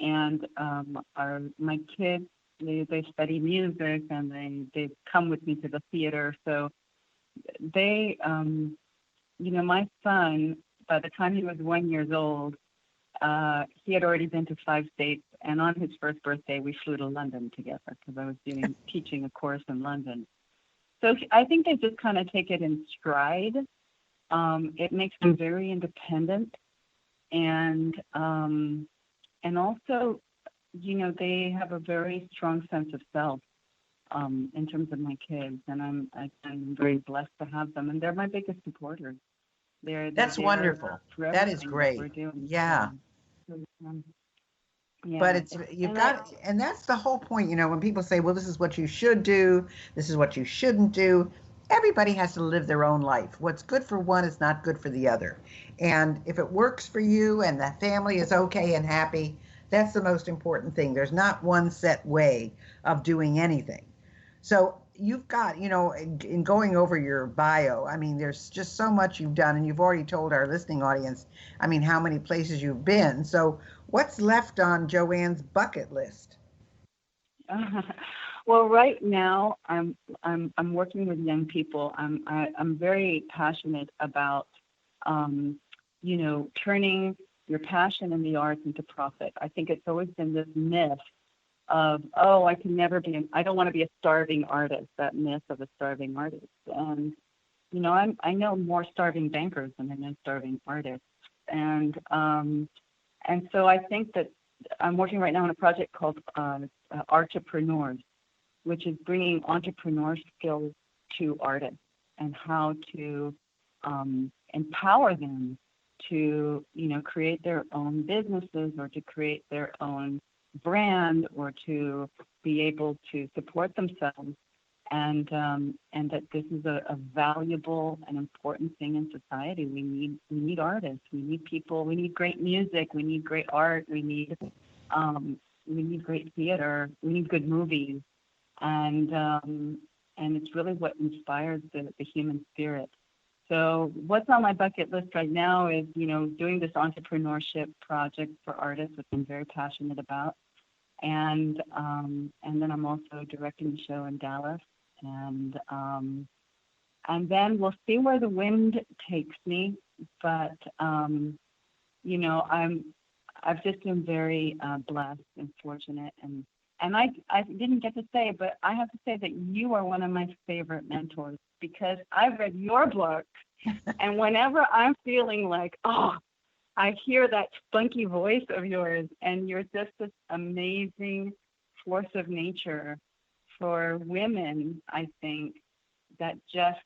And my kids, they study music, and they come with me to the theater. So they, my son, by the time he was 1 year old, he had already been to 5 states, and on his first birthday, we flew to London together because I was teaching a course in London. So I think they just kind of take it in stride. It makes them very independent, and also, they have a very strong sense of self in terms of my kids, and I'm very blessed to have them, and they're my biggest supporters. They're That's there wonderful. for That is everything that we're great. doing. Yeah. So, But yeah, it's you've and I got, and that's the whole point, when people say, well, this is what you should do, this is what you shouldn't do. Everybody has to live their own life. What's good for one is not good for the other. And if it works for you and the family is okay and happy, that's the most important thing. There's not one set way of doing anything. So you've got, in going over your bio, I mean, there's just so much you've done, and you've already told our listening audience, I mean, how many places you've been. So what's left on Joann's bucket list? well, right now I'm working with young people. I'm very passionate about turning your passion in the arts into profit. I think it's always been this myth of, oh, I don't want to be a starving artist, that myth of a starving artist. And, I know more starving bankers than I know starving artists. And, and so I think that I'm working right now on a project called Entrepreneurs, which is bringing entrepreneur skills to artists and how to empower them to, create their own businesses or to create their own brand or to be able to support themselves, and that this is a valuable and important thing in society. We need artists, we need people, we need great music, we need great art, we need great theater, we need good movies, and it's really what inspires the human spirit. So what's on my bucket list right now is, doing this entrepreneurship project for artists, which I'm very passionate about. And then I'm also directing a show in Dallas, and then we'll see where the wind takes me. But I've just been very blessed and fortunate, and I didn't get to say it, but I have to say that you are one of my favorite mentors because I've read your book, and whenever I'm feeling like, oh, I hear that spunky voice of yours, and you're just this amazing force of nature for women, I think, that just,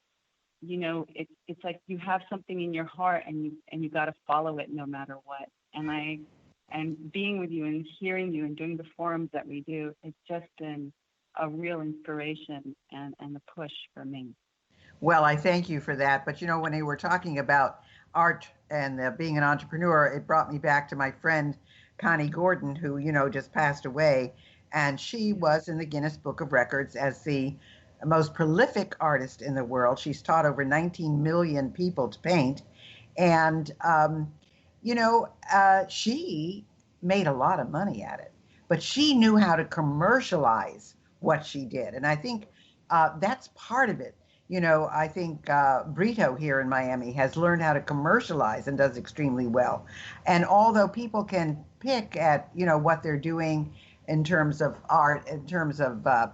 it's like you have something in your heart, and you got to follow it no matter what. And being with you and hearing you and doing the forums that we do, it's just been a real inspiration and a push for me. Well, I thank you for that. But when they were talking about art and being an entrepreneur, it brought me back to my friend Connie Gordon, who, just passed away. And she Yeah. was in the Guinness Book of Records as the most prolific artist in the world. She's taught over 19 million people to paint. And, she made a lot of money at it, but she knew how to commercialize what she did. And I think that's part of it. I think Brito here in Miami has learned how to commercialize and does extremely well. And although people can pick at, what they're doing in terms of art, in terms of uh,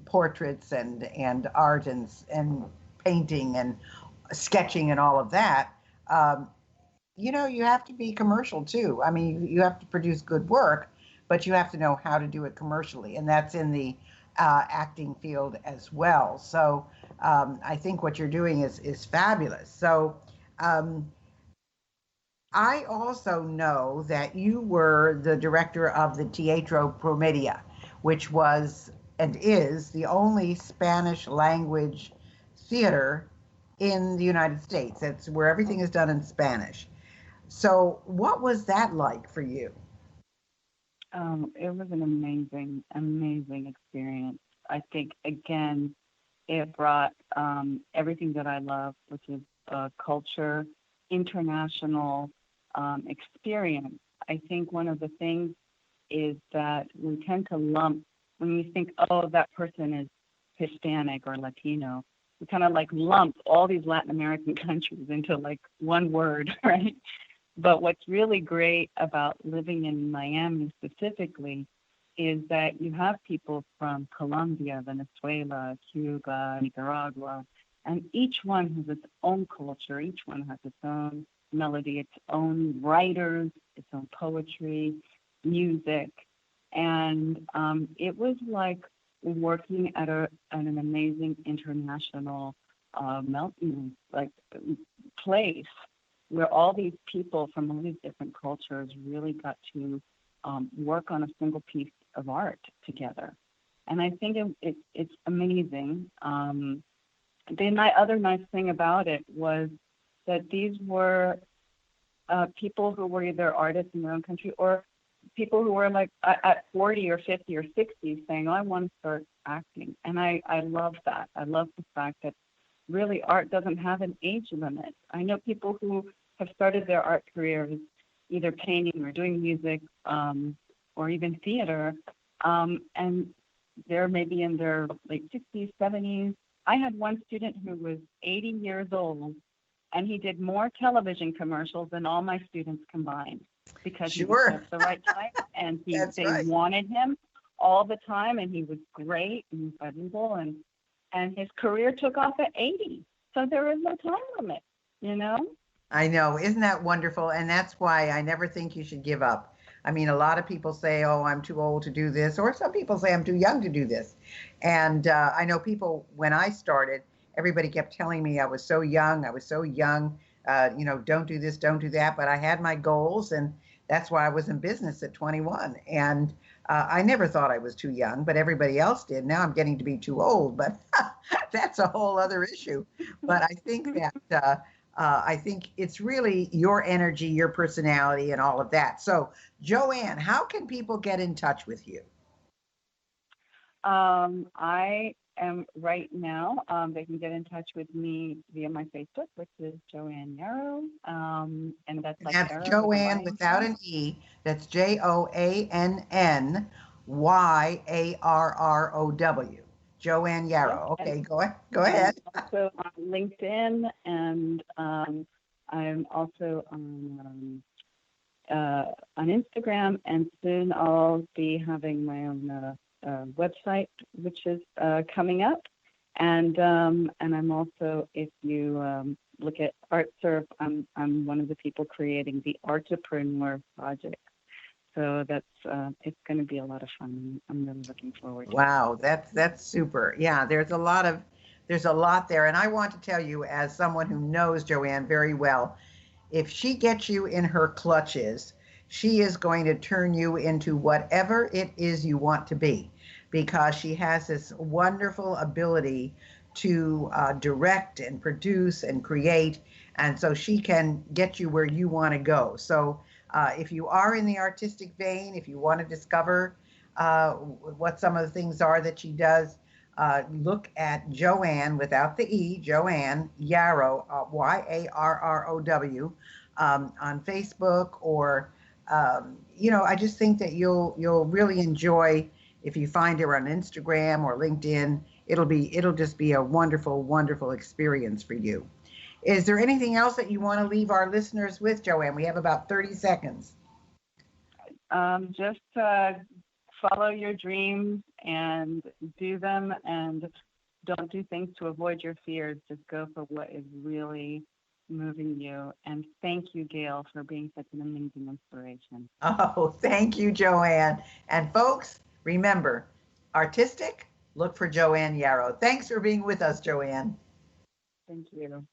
portraits and art and painting and sketching and all of that, um, you have to be commercial too. I mean, you have to produce good work, but you have to know how to do it commercially, and that's in the acting field as well. So I think what you're doing is fabulous. So um, I also know that you were the director of the Teatro Promedia, which was and is the only Spanish language theater in the United States. It's where everything is done in Spanish. So, what was that like for you? It was an amazing, amazing experience. I think, again, it brought everything that I love, which is culture, international experience. I think one of the things is that we tend to lump, when we think, oh, that person is Hispanic or Latino, we kind of like lump all these Latin American countries into like one word, right? But what's really great about living in Miami specifically is that you have people from Colombia, Venezuela, Cuba, Nicaragua, and each one has its own culture. Each one has its own melody, its own writers, its own poetry, music. And it was like working at an amazing international melting like place where all these people from all these different cultures really got to work on a single piece of art together. And I think it's amazing. The other nice thing about it was that these were people who were either artists in their own country or people who were like at 40 or 50 or 60 saying, oh, I want to start acting. And I love that. I love the fact that really art doesn't have an age limit. I know people who have started their art careers either painting or doing music or even theater, and they're maybe in their late 60s, 70s. I had one student who was 80 years old, and he did more television commercials than all my students combined because he was Sure. at the right time, and That's they right. wanted him all the time, and he was great and incredible, and his career took off at 80. So there is no time limit, you know? I know. Isn't that wonderful? And that's why I never think you should give up. I mean, a lot of people say, oh, I'm too old to do this, or some people say I'm too young to do this. And I know people, when I started, everybody kept telling me I was so young. I was so young. Don't do this, don't do that. But I had my goals, and that's why I was in business at 21. And I never thought I was too young, but everybody else did. Now I'm getting to be too old, but that's a whole other issue. But I think that I think it's really your energy, your personality, and all of that. So, Joann, how can people get in touch with you? I am right now. They can get in touch with me via my Facebook, which is Joann Yarrow, and that's And like that's arrow with a Y Joann in without front. an E. That's JoannYarrow. Joann Yep, Yarrow. and Okay, go ahead. Go I'm ahead. also on LinkedIn, and I'm also on Instagram, and soon I'll be having my own website, which is coming up. And I'm also, if you look at ArtSurf, I'm one of the people creating the Artpreneur project. So it's going to be a lot of fun. I'm really looking forward to it. Wow, that's super. Yeah, there's a lot there. And I want to tell you, as someone who knows Joann very well, if she gets you in her clutches, she is going to turn you into whatever it is you want to be, because she has this wonderful ability to direct and produce and create. And so she can get you where you want to go. So if you are in the artistic vein, if you want to discover what some of the things are that she does, look at Joann without the E, Joann Yarrow, Yarrow, on Facebook, or I just think that you'll really enjoy if you find her on Instagram or LinkedIn. It'll just be a wonderful, wonderful experience for you. Is there anything else that you want to leave our listeners with, Joann? We have about 30 seconds. Just follow your dreams and do them, and don't do things to avoid your fears. Just go for what is really moving you. And thank you, Gail, for being such an amazing inspiration. Oh, thank you, Joann. And folks, remember, artistic, look for Joann Yarrow. Thanks for being with us, Joann. Thank you.